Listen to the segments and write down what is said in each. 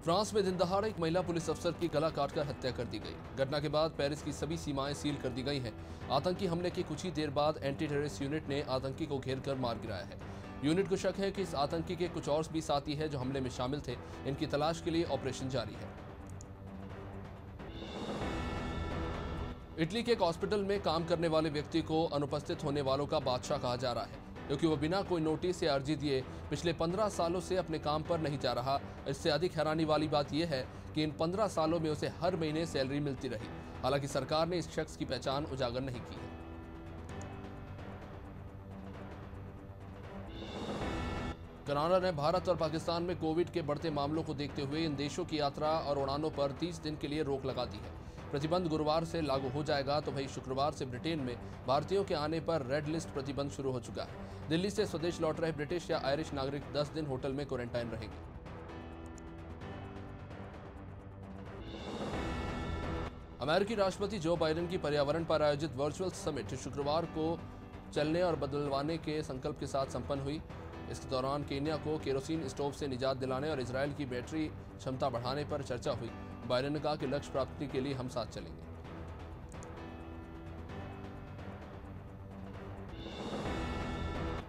France में दिन दहाड़े एक महिला पुलिस अफसर की गला काटकर हत्या कर दी गई। घटना के बाद पेरिस की सभी सीमाएं सील कर दी गई हैं। आतंकी हमले के कुछ ही देर बाद एंटी टेररिस्ट यूनिट ने आतंकी को घेरकर मार गिराया है। यूनिट को शक है कि इस आतंकी के कुछ और भी साथी हैं जो हमले में शामिल थे। इनकी तलाश के लिए ऑपरेशन जारी है। इटली के एक हॉस्पिटल में काम करने वाले व्यक्ति को अनुपस्थित होने वालों का बादशाह कहा जा रहा है, क्योंकि वो बिना कोई नोटिस या अर्जी दिए पिछले 15 सालों से अपने काम पर नहीं जा रहा। इससे अधिक हैरानी वाली बात यह है कि इन 15 सालों में उसे हर महीने सैलरी मिलती रही। हालांकि सरकार ने इस शख्स की पहचान उजागर नहीं की है। कनाडा ने भारत और पाकिस्तान में कोविड के बढ़ते मामलों को देखते हुए इन देशों की यात्रा और उड़ानों पर 30 दिन के लिए रोक लगा दी है। प्रतिबंध गुरुवार से लागू हो जाएगा तो वहीं शुक्रवार से ब्रिटेन में भारतीयों के आने पर रेड लिस्ट प्रतिबंध शुरू हो चुका है। दिल्ली से स्वदेश लौट रहे ब्रिटिश या आयरिश नागरिक 10 दिन होटल में क्वारंटाइन रहेंगे। अमेरिकी राष्ट्रपति जो बाइडेन की पर्यावरण पर आयोजित वर्चुअल समिट शुक्रवार को चलने और बदलवाने के संकल्प के साथ संपन्न हुई। इसके दौरान केन्या को केरोसिन स्टोव से निजात दिलाने और इजरायल की बैटरी क्षमता बढ़ाने पर चर्चा हुई। बाइडेन ने कहा कि लक्ष्य प्राप्ति के लिए हम साथ चलेंगे।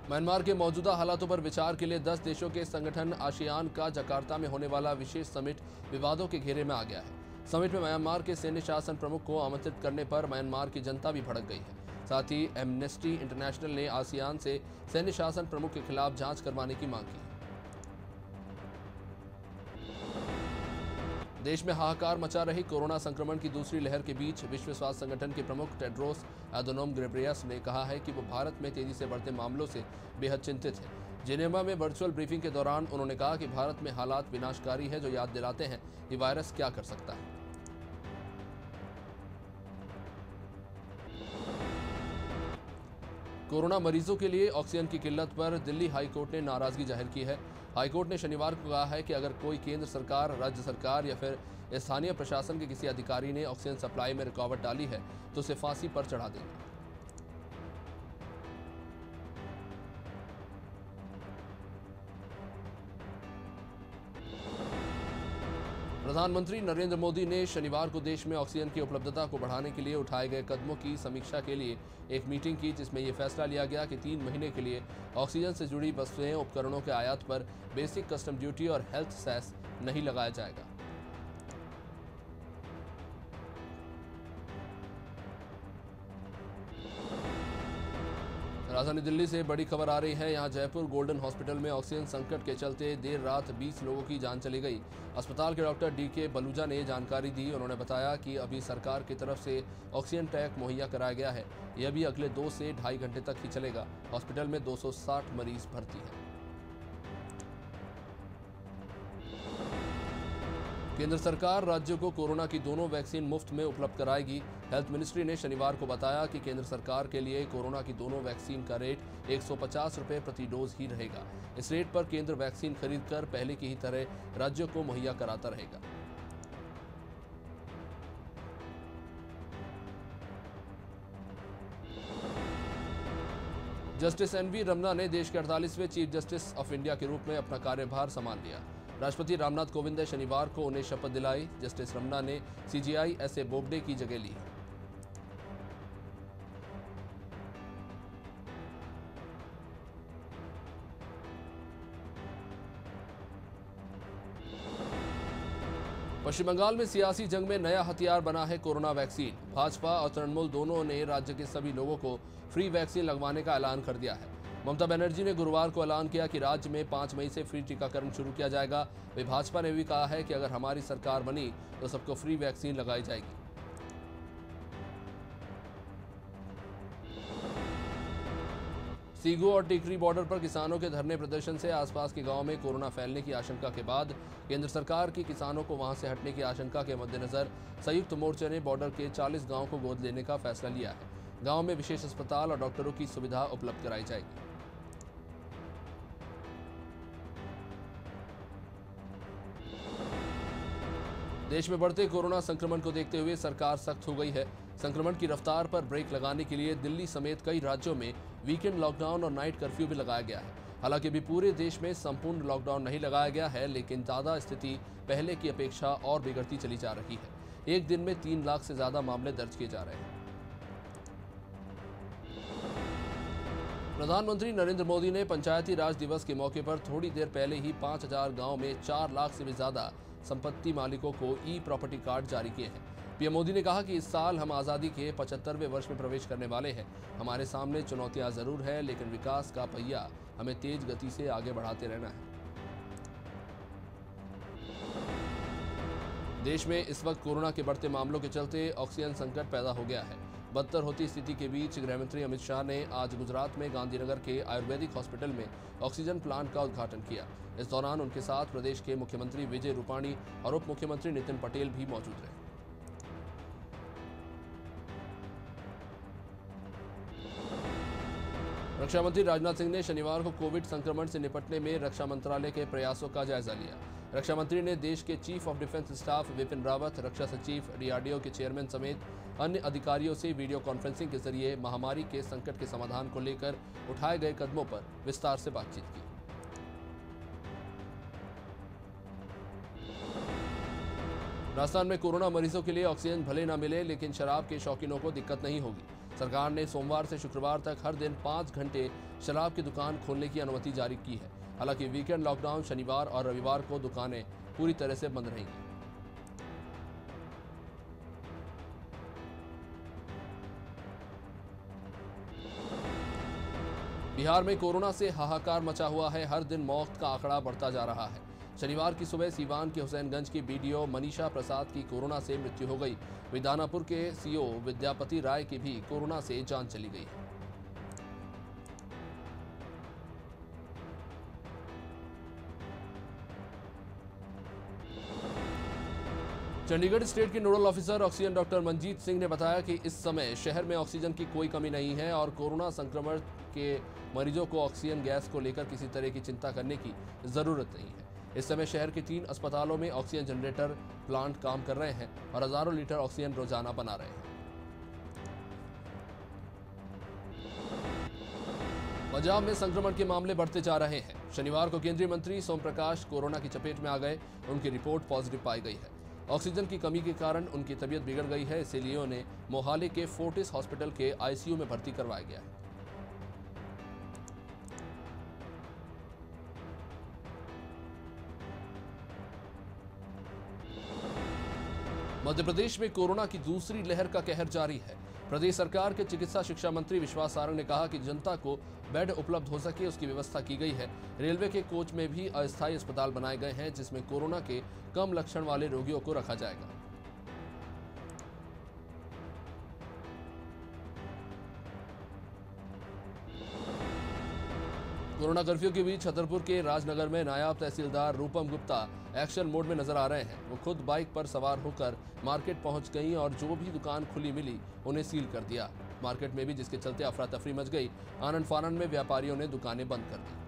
म्यांमार के मौजूदा हालातों पर विचार के लिए 10 देशों के संगठन आसियान का जकार्ता में होने वाला विशेष समिट विवादों के घेरे में आ गया है। समिट में म्यांमार के सैन्य शासन प्रमुख को आमंत्रित करने पर म्यांमार की जनता भी भड़क गई है। साथ ही एमनेस्टी इंटरनेशनल ने आसियान से सैन्य शासन प्रमुख के खिलाफ जांच करवाने की मांग की है। देश में हाहाकार मचा रही कोरोना संक्रमण की दूसरी लहर के बीच विश्व स्वास्थ्य संगठन के प्रमुख टेड्रोस अधनोम घेब्रेयेसस ने कहा है कि वो भारत में तेजी से बढ़ते मामलों से बेहद चिंतित है। जिनेवा में वर्चुअल ब्रीफिंग के दौरान उन्होंने कहा कि भारत में हालात विनाशकारी है, जो याद दिलाते हैं कि वायरस क्या कर सकता है। कोरोना मरीजों के लिए ऑक्सीजन की किल्लत पर दिल्ली हाईकोर्ट ने नाराजगी जाहिर की है। हाईकोर्ट ने शनिवार को कहा है कि अगर कोई केंद्र सरकार, राज्य सरकार या फिर स्थानीय प्रशासन के किसी अधिकारी ने ऑक्सीजन सप्लाई में रुकावट डाली है तो उसे फांसी पर चढ़ा देंगे। प्रधानमंत्री नरेंद्र मोदी ने शनिवार को देश में ऑक्सीजन की उपलब्धता को बढ़ाने के लिए उठाए गए कदमों की समीक्षा के लिए एक मीटिंग की, जिसमें यह फैसला लिया गया कि 3 महीने के लिए ऑक्सीजन से जुड़ी वस्तुएं, उपकरणों के आयात पर बेसिक कस्टम ड्यूटी और हेल्थ सेस नहीं लगाया जाएगा। राजधानी दिल्ली से बड़ी खबर आ रही है। यहां जयपुर गोल्डन हॉस्पिटल में ऑक्सीजन संकट के चलते देर रात 20 लोगों की जान चली गई। अस्पताल के डॉक्टर DK बलूजा ने जानकारी दी। उन्होंने बताया कि अभी सरकार की तरफ से ऑक्सीजन टैंक मुहैया कराया गया है। यह भी अगले 2 से ढाई घंटे तक ही चलेगा। हॉस्पिटल में 260 मरीज भर्ती हैं। केंद्र सरकार राज्यों को कोरोना की दोनों वैक्सीन मुफ्त में उपलब्ध कराएगी। हेल्थ मिनिस्ट्री ने शनिवार को बताया कि केंद्र सरकार के लिए कोरोना की दोनों वैक्सीन का रेट 150 रुपये प्रति डोज ही रहेगा। इस रेट पर केंद्र वैक्सीन खरीदकर पहले की ही तरह राज्यों को मुहैया कराता रहेगा। जस्टिस NV रमना ने देश के 48वें चीफ जस्टिस ऑफ इंडिया के रूप में अपना कार्यभार संभाल लिया। राष्ट्रपति रामनाथ कोविंद ने शनिवार को उन्हें शपथ दिलाई। जस्टिस रमना ने CJI SA बोबडे की जगह ली। पश्चिम बंगाल में सियासी जंग में नया हथियार बना है कोरोना वैक्सीन। भाजपा और तृणमूल दोनों ने राज्य के सभी लोगों को फ्री वैक्सीन लगवाने का ऐलान कर दिया है। ममता बनर्जी ने गुरुवार को ऐलान किया कि राज्य में 5 मई से फ्री टीकाकरण शुरू किया जाएगा। वहीं भाजपा ने भी कहा है कि अगर हमारी सरकार बनी तो सबको फ्री वैक्सीन लगाई जाएगी। सीगो और टिकरी बॉर्डर पर किसानों के धरने प्रदर्शन से आसपास के गांव में कोरोना फैलने की आशंका के बाद केंद्र सरकार की किसानों को वहां से हटने की आशंका के मद्देनजर संयुक्त मोर्चे ने बॉर्डर के 40 गांवों को गोद लेने का फैसला लिया है। गांव में विशेष अस्पताल और डॉक्टरों की सुविधा उपलब्ध कराई जाएगी। देश में बढ़ते कोरोना संक्रमण को देखते हुए सरकार सख्त हो गई है। संक्रमण की रफ्तार पर ब्रेक लगाने के लिए दिल्ली समेत कई राज्यों में वीकेंड लॉकडाउन और नाइट कर्फ्यू भी लगाया गया है। हालांकि अभी पूरे देश में संपूर्ण लॉकडाउन नहीं लगाया गया है, लेकिन ज़्यादा स्थिति पहले की अपेक्षा और बिगड़ती चली जा रही है। एक दिन में 3 लाख से ज़्यादा मामले दर्ज किए जा रहे हैं। प्रधानमंत्री नरेंद्र मोदी ने पंचायती राज दिवस के मौके पर थोड़ी देर पहले ही 5000 गांव में 4 लाख से भी ज्यादा संपत्ति मालिकों को ई प्रॉपर्टी कार्ड जारी किए हैं। पीएम मोदी ने कहा कि इस साल हम आज़ादी के 75वें वर्ष में प्रवेश करने वाले हैं। हमारे सामने चुनौतियां जरूर है, लेकिन विकास का पहिया हमें तेज गति से आगे बढ़ाते रहना है। देश में इस वक्त कोरोना के बढ़ते मामलों के चलते ऑक्सीजन संकट पैदा हो गया है। बदतर होती स्थिति के बीच गृहमंत्री अमित शाह ने आज गुजरात में गांधीनगर के आयुर्वेदिक हॉस्पिटल में ऑक्सीजन प्लांट का उद्घाटन किया। इस दौरान उनके साथ प्रदेश के मुख्यमंत्री विजय रूपाणी और उप मुख्यमंत्री नितिन पटेल भी मौजूद रहे। रक्षा मंत्री राजनाथ सिंह ने शनिवार को कोविड संक्रमण से निपटने में रक्षा मंत्रालय के प्रयासों का जायजा लिया। रक्षा मंत्री ने देश के chief of defence staff Vipin Rawat, रक्षा सचिव, डीआरडीओ के चेयरमैन समेत अन्य अधिकारियों से वीडियो कॉन्फ्रेंसिंग के जरिए महामारी के संकट के समाधान को लेकर उठाए गए कदमों पर विस्तार से बातचीत की। राजस्थान में कोरोना मरीजों के लिए ऑक्सीजन भले न मिले, लेकिन शराब के शौकीनों को दिक्कत नहीं होगी। सरकार ने सोमवार से शुक्रवार तक हर दिन 5 घंटे शराब की दुकान खोलने की अनुमति जारी की है। हालांकि वीकेंड लॉकडाउन शनिवार और रविवार को दुकानें पूरी तरह से बंद रहेंगी। बिहार में कोरोना से हाहाकार मचा हुआ है। हर दिन मौत का आंकड़ा बढ़ता जा रहा है। शनिवार की सुबह सीवान के हुसैनगंज की बीडीओ मनीषा प्रसाद की कोरोना से मृत्यु हो गई। वहीं दानापुर के सीओ विद्यापति राय की भी कोरोना से जान चली गई। चंडीगढ़ स्टेट के nodal officer oxygen doctor Manjeet Singh ने बताया कि इस समय शहर में ऑक्सीजन की कोई कमी नहीं है और कोरोना संक्रमण के मरीजों को ऑक्सीजन गैस को लेकर किसी तरह की चिंता करने की जरूरत नहीं है। इस समय शहर के 3 अस्पतालों में ऑक्सीजन जनरेटर प्लांट काम कर रहे हैं और हजारों लीटर ऑक्सीजन रोजाना बना रहे हैं। पंजाब में संक्रमण के मामले बढ़ते जा रहे हैं। शनिवार को केंद्रीय मंत्री सोम प्रकाश कोरोना की चपेट में आ गए। उनकी रिपोर्ट पॉजिटिव पाई गई है। ऑक्सीजन की कमी के कारण उनकी तबीयत बिगड़ गई है, इसलिए उन्हें मोहाली के फोर्टिस हॉस्पिटल के आईसीयू में भर्ती करवाया गया है। मध्य प्रदेश में कोरोना की दूसरी लहर का कहर जारी है। प्रदेश सरकार के चिकित्सा शिक्षा मंत्री विश्वास सारंग ने कहा कि जनता को बेड उपलब्ध हो सके उसकी व्यवस्था की गई है। रेलवे के कोच में भी अस्थायी अस्पताल बनाए गए हैं, जिसमें कोरोना के कम लक्षण वाले रोगियों को रखा जाएगा। कोरोना कर्फ्यू के बीच छतरपुर के राजनगर में नायब तहसीलदार रूपम गुप्ता एक्शन मोड में नजर आ रहे हैं। वो खुद बाइक पर सवार होकर मार्केट पहुंच गई और जो भी दुकान खुली मिली उन्हें सील कर दिया। मार्केट में भी जिसके चलते अफरा तफरी मच गई। आनन फानन में व्यापारियों ने दुकानें बंद कर दी।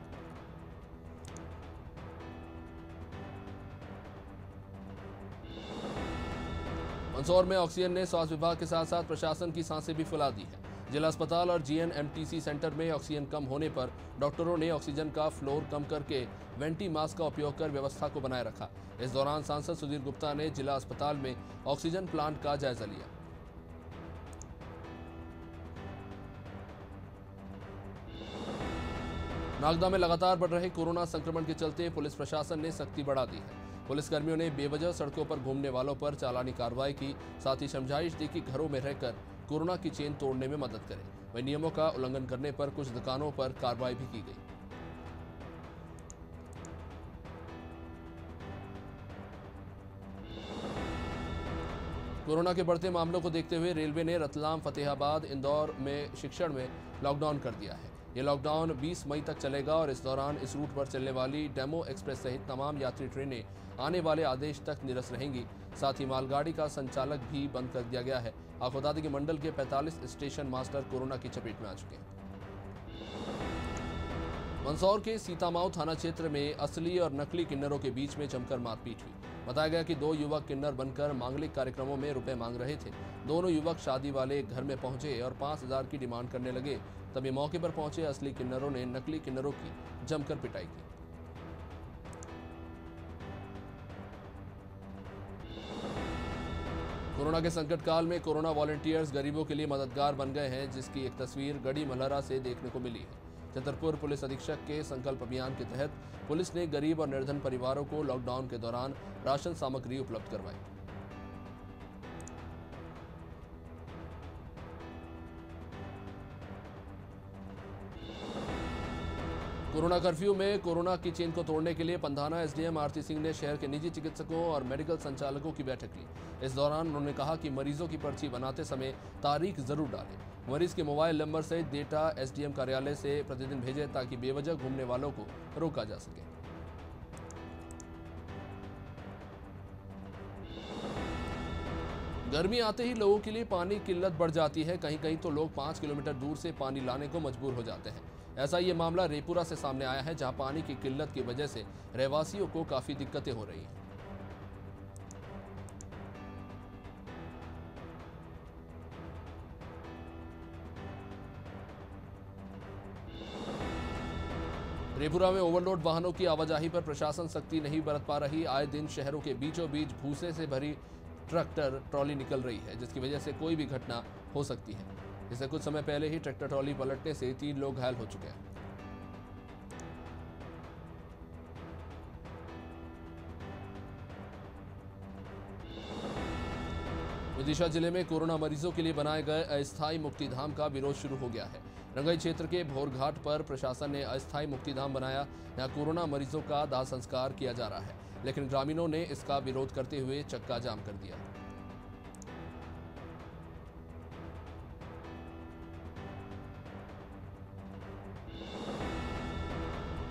मंदसौर में ऑक्सीजन ने स्वास्थ्य विभाग के साथ साथ प्रशासन की सांसें भी फुला दी है। जिला अस्पताल और जीएनएमटीसी सेंटर में ऑक्सीजन कम होने पर डॉक्टरों ने ऑक्सीजन का फ्लोर कम करके वेंटी मास्क का उपयोग कर व्यवस्था को बनाए रखा। इस दौरान सांसद सुधीर गुप्ता ने जिला अस्पताल में ऑक्सीजन प्लांट का जायजा लिया। नागदा में लगातार बढ़ रहे कोरोना संक्रमण के चलते पुलिस प्रशासन ने सख्ती बढ़ा दी है। पुलिसकर्मियों ने बेवजह सड़कों पर घूमने वालों पर चालानी कार्रवाई की। साथ ही समझाइश दी कि घरों में रहकर कोरोना की चेन तोड़ने में मदद करें। वहीं नियमों का उल्लंघन करने पर कुछ दुकानों पर कार्रवाई भी की गई। कोरोना के बढ़ते मामलों को देखते हुए रेलवे ने रतलाम, फतेहाबाद, इंदौर में शिक्षण में लॉकडाउन कर दिया है। ये लॉकडाउन 20 मई तक चलेगा और इस दौरान इस रूट पर चलने वाली डेमो एक्सप्रेस सहित तमाम यात्री ट्रेनें आने वाले आदेश तक निरस्त रहेंगी। साथ ही मालगाड़ी का संचालक भी बंद कर दिया गया है। आपको बता दें कि मंडल के 45 स्टेशन मास्टर कोरोना की चपेट में आ चुके हैं। मंदसौर के सीतामाऊ थाना क्षेत्र में असली और नकली किन्नरों के बीच में जमकर मारपीट हुई। बताया गया कि 2 युवक किन्नर बनकर मांगलिक कार्यक्रमों में रुपए मांग रहे थे। दोनों युवक शादी वाले घर में पहुंचे और 5,000 की डिमांड करने लगे। तभी मौके पर पहुंचे असली किन्नरों ने नकली किन्नरों की जमकर पिटाई की। कोरोना के संकट काल में कोरोना वॉलंटियर्स गरीबों के लिए मददगार बन गए हैं, जिसकी एक तस्वीर गढ़ी मल्हरा से देखने को मिली है। छतरपुर पुलिस अधीक्षक के संकल्प अभियान के तहत पुलिस ने गरीब और निर्धन परिवारों को लॉकडाउन के दौरान राशन सामग्री उपलब्ध करवाई। कोरोना कर्फ्यू में कोरोना की चेन को तोड़ने के लिए पंधाना एसडीएम आरती सिंह ने शहर के निजी चिकित्सकों और मेडिकल संचालकों की बैठक ली। इस दौरान उन्होंने कहा कि मरीजों की पर्ची बनाते समय तारीख जरूर डालें। मरीज के मोबाइल नंबर सहित डेटा एसडीएम कार्यालय से प्रतिदिन भेजें ताकि बेवजह घूमने वालों को रोका जा सके। गर्मी आते ही लोगों के लिए पानी की किल्लत बढ़ जाती है। कहीं कहीं तो लोग 5 किलोमीटर दूर से पानी लाने को मजबूर हो जाते हैं। ऐसा ये मामला रेपुरा से सामने आया है, जहां पानी की किल्लत की वजह से रहवासियों को काफी दिक्कतें हो रही हैं। रेपुरा में ओवरलोड वाहनों की आवाजाही पर प्रशासन सख्ती नहीं बरत पा रही। आए दिन शहरों के बीचों बीच भूसे से भरी ट्रैक्टर ट्रॉली निकल रही है, जिसकी वजह से कोई भी घटना हो सकती है। इससे कुछ समय पहले ही ट्रैक्टर ट्रॉली पलटने से 3 लोग घायल हो चुके हैं। विदिशा जिले में कोरोना मरीजों के लिए बनाए गए अस्थायी मुक्तिधाम का विरोध शुरू हो गया है। रंगई क्षेत्र के भोरघाट पर प्रशासन ने अस्थायी मुक्तिधाम बनाया। यहां कोरोना मरीजों का दाह संस्कार किया जा रहा है, लेकिन ग्रामीणों ने इसका विरोध करते हुए चक्का जाम कर दिया।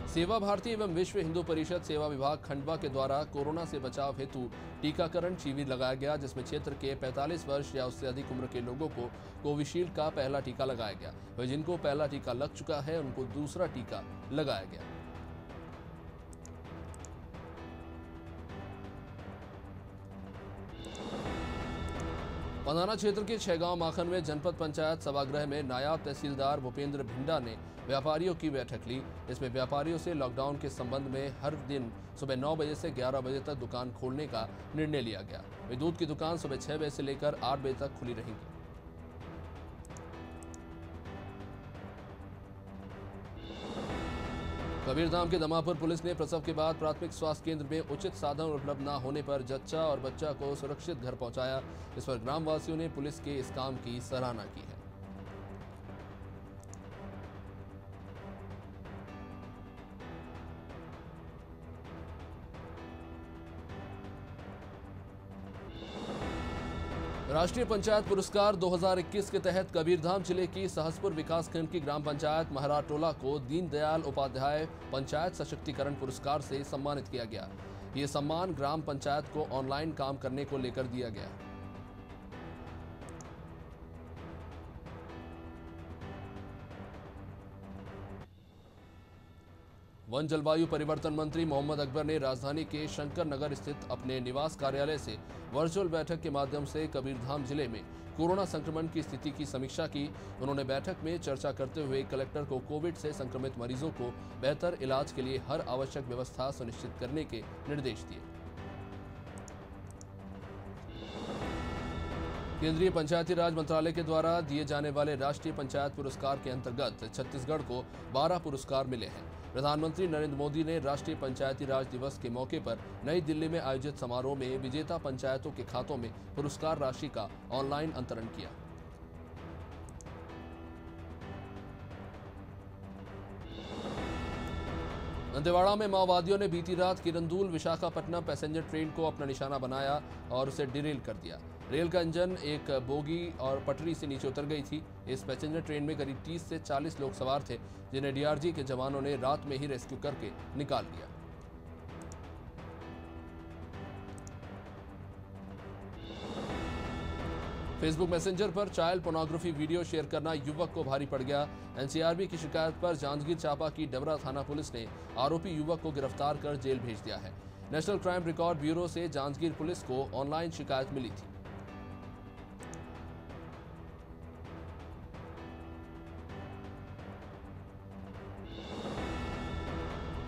सेवा भारती एवं विश्व हिंदू परिषद सेवा विभाग खंडवा के द्वारा कोरोना से बचाव हेतु टीकाकरण शिविर लगाया गया, जिसमें क्षेत्र के 45 वर्ष या उससे अधिक उम्र के लोगों को कोविशील्ड का पहला टीका लगाया गया। वहीं जिनको पहला टीका लग चुका है उनको दूसरा टीका लगाया गया। पंधाना क्षेत्र के छैगांव माखन में जनपद पंचायत सभागृह में नायब तहसीलदार भूपेंद्र भिंडा ने व्यापारियों की बैठक ली। इसमें व्यापारियों से लॉकडाउन के संबंध में हर दिन सुबह 9 बजे से 11 बजे तक दुकान खोलने का निर्णय लिया गया। वहीं दूध की दुकान सुबह 6 बजे से लेकर 8 बजे तक खुली रहेंगी। कबीरधाम के दमापुर पुलिस ने प्रसव के बाद प्राथमिक स्वास्थ्य केंद्र में उचित साधन उपलब्ध न होने पर जच्चा और बच्चा को सुरक्षित घर पहुंचाया। इस पर ग्रामवासियों ने पुलिस के इस काम की सराहना की है। राष्ट्रीय पंचायत पुरस्कार 2021 के तहत कबीरधाम जिले की सहसपुर विकासखंड की ग्राम पंचायत महाराटोला को दीनदयाल उपाध्याय पंचायत सशक्तिकरण पुरस्कार से सम्मानित किया गया। ये सम्मान ग्राम पंचायत को ऑनलाइन काम करने को लेकर दिया गया। वन जलवायु परिवर्तन मंत्री मोहम्मद अकबर ने राजधानी के शंकर नगर स्थित अपने निवास कार्यालय से वर्चुअल बैठक के माध्यम से कबीरधाम जिले में कोरोना संक्रमण की स्थिति की समीक्षा की। उन्होंने बैठक में चर्चा करते हुए कलेक्टर को कोविड से संक्रमित मरीजों को बेहतर इलाज के लिए हर आवश्यक व्यवस्था सुनिश्चित करने के निर्देश दिए। केंद्रीय पंचायती राज मंत्रालय के द्वारा दिए जाने वाले राष्ट्रीय पंचायत पुरस्कार के अंतर्गत छत्तीसगढ़ को 12 पुरस्कार मिले हैं। प्रधानमंत्री नरेंद्र मोदी ने राष्ट्रीय पंचायती राज दिवस के मौके पर नई दिल्ली में आयोजित समारोह में विजेता पंचायतों के खातों में पुरस्कार राशि का ऑनलाइन अंतरण किया। दंतेवाड़ा में माओवादियों ने बीती रात किरंदुल विशाखापट्टनम पैसेंजर ट्रेन को अपना निशाना बनाया और उसे डिरेल कर दिया। रेल का इंजन एक बोगी और पटरी से नीचे उतर गई थी। इस पैसेंजर ट्रेन में करीब 30 से 40 लोग सवार थे, जिन्हें डीआरजी के जवानों ने रात में ही रेस्क्यू करके निकाल लिया। फेसबुक मैसेंजर पर चाइल्ड पोर्नोग्राफी वीडियो शेयर करना युवक को भारी पड़ गया। एनसीआरबी की शिकायत पर जांजगीर चांपा की डबरा थाना पुलिस ने आरोपी युवक को गिरफ्तार कर जेल भेज दिया है। नेशनल क्राइम रिकॉर्ड ब्यूरो से जांजगीर पुलिस को ऑनलाइन शिकायत मिली थी।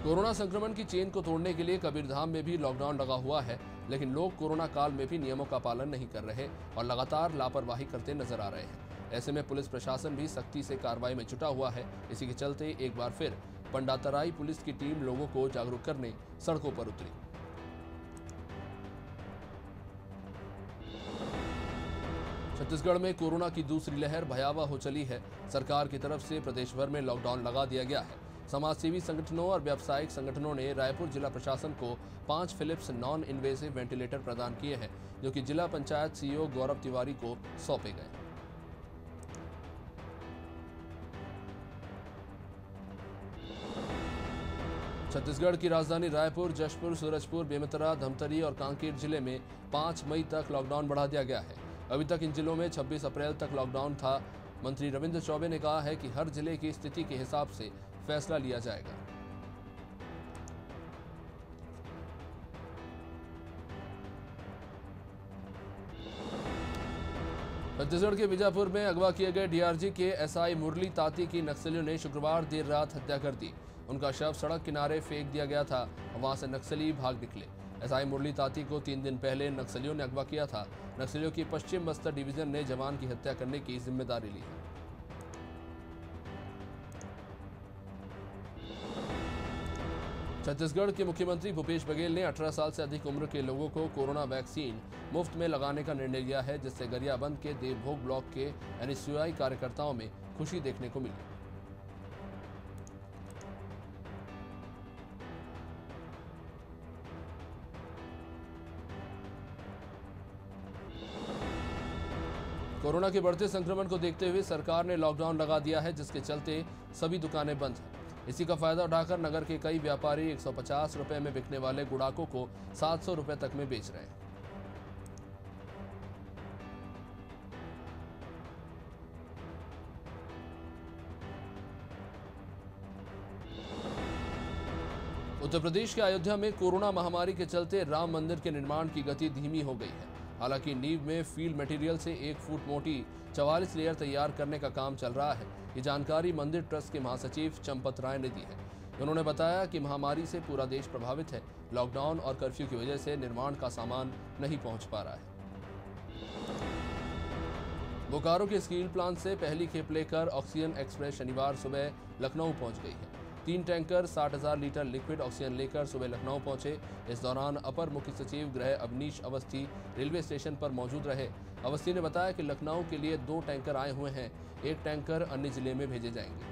कोरोना संक्रमण की चेन को तोड़ने के लिए कबीरधाम में भी लॉकडाउन लगा हुआ है, लेकिन लोग कोरोना काल में भी नियमों का पालन नहीं कर रहे और लगातार लापरवाही करते नजर आ रहे हैं। ऐसे में पुलिस प्रशासन भी सख्ती से कार्रवाई में जुटा हुआ है। इसी के चलते एक बार फिर पंडातराई पुलिस की टीम लोगों को जागरूक करने सड़कों पर उतरी। छत्तीसगढ़ में कोरोना की दूसरी लहर भयावह हो चली है। सरकार की तरफ से प्रदेश भर में लॉकडाउन लगा दिया गया है। समाजसेवी संगठनों और व्यावसायिक संगठनों ने रायपुर जिला प्रशासन को 5 फिलिप्स नॉन इन्वेसिव वेंटिलेटर प्रदान किए हैं, जो कि जिला पंचायत सीईओ गौरव तिवारी को सौंपे गए। छत्तीसगढ़ की राजधानी रायपुर, जशपुर, सूरजपुर, बेमेतरा, धमतरी और कांकेर जिले में 5 मई तक लॉकडाउन बढ़ा दिया गया है। अभी तक इन जिलों में 26 अप्रैल तक लॉकडाउन था। मंत्री रविंद्र चौबे ने कहा है कि हर जिले की स्थिति के हिसाब से फैसला लिया जाएगा। छत्तीसगढ़ के बीजापुर में अगवा किए गए डीआरजी के एसआई मुरली ताती की नक्सलियों ने शुक्रवार देर रात हत्या कर दी। उनका शव सड़क किनारे फेंक दिया गया था। वहां से नक्सली भाग निकले। एसआई मुरली ताती को 3 दिन पहले नक्सलियों ने अगवा किया था। नक्सलियों की पश्चिम बस्तर डिवीजन ने जवान की हत्या करने की जिम्मेदारी ली है। छत्तीसगढ़ के मुख्यमंत्री भूपेश बघेल ने 18 साल से अधिक उम्र के लोगों को कोरोना वैक्सीन मुफ्त में लगाने का निर्णय लिया है, जिससे गरियाबंद के देवभोग ब्लॉक के एनएसयूआई कार्यकर्ताओं में खुशी देखने को मिली। कोरोना के बढ़ते संक्रमण को देखते हुए सरकार ने लॉकडाउन लगा दिया है, जिसके चलते सभी दुकानें बंद हैं। इसी का फायदा उठाकर नगर के कई व्यापारी 150 रुपए में बिकने वाले गुड़ाकों को 700 रुपए तक में बेच रहे हैं। उत्तर प्रदेश के अयोध्या में कोरोना महामारी के चलते राम मंदिर के निर्माण की गति धीमी हो गई है। हालांकि नींव में फील्ड मटेरियल से 1 फुट मोटी 44 लेयर तैयार करने का काम चल रहा है। ये जानकारी मंदिर ट्रस्ट के महासचिव चंपत राय ने दी है। उन्होंने बताया कि महामारी से पूरा देश प्रभावित है। लॉकडाउन और कर्फ्यू की वजह से निर्माण का सामान नहीं पहुंच पा रहा है। बोकारो के स्टील प्लांट से पहली खेप लेकर ऑक्सीजन एक्सप्रेस शनिवार सुबह लखनऊ पहुंच गई है। 3 टैंकर 60,000 लीटर लिक्विड ऑक्सीजन लेकर सुबह लखनऊ पहुंचे। इस दौरान अपर मुख्य सचिव गृह अवनीश अवस्थी रेलवे स्टेशन पर मौजूद रहे। अवस्थी ने बताया कि लखनऊ के लिए 2 टैंकर आए हुए हैं। 1 टैंकर अन्य जिले में भेजे जाएंगे।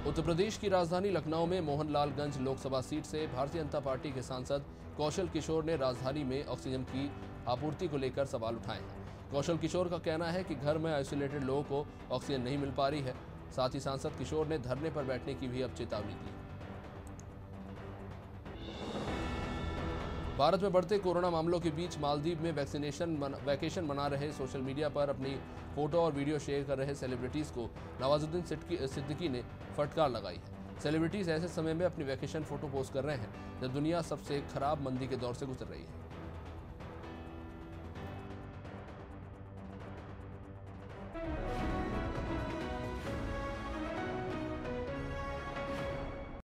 उत्तर प्रदेश की राजधानी लखनऊ में मोहनलालगंज लोकसभा सीट से भारतीय जनता पार्टी के सांसद कौशल किशोर ने राजधानी में ऑक्सीजन की आपूर्ति को लेकर सवाल उठाए हैं। कौशल किशोर का कहना है कि घर में आइसोलेटेड लोगों को ऑक्सीजन नहीं मिल पा रही है। साथ ही सांसद किशोर ने धरने पर बैठने की भी अब चेतावनी दी। भारत में बढ़ते कोरोना मामलों के बीच मालदीव में वैकेशन मना रहे सोशल मीडिया पर अपनी फोटो और वीडियो शेयर कर रहे सेलिब्रिटीज को नवाजुद्दीन सिद्दीकी ने फटकार लगाई है। सेलिब्रिटीज ऐसे समय में अपनी वैकेशन फोटो पोस्ट कर रहे हैं जब दुनिया सबसे खराब मंदी के दौर से गुजर रही है।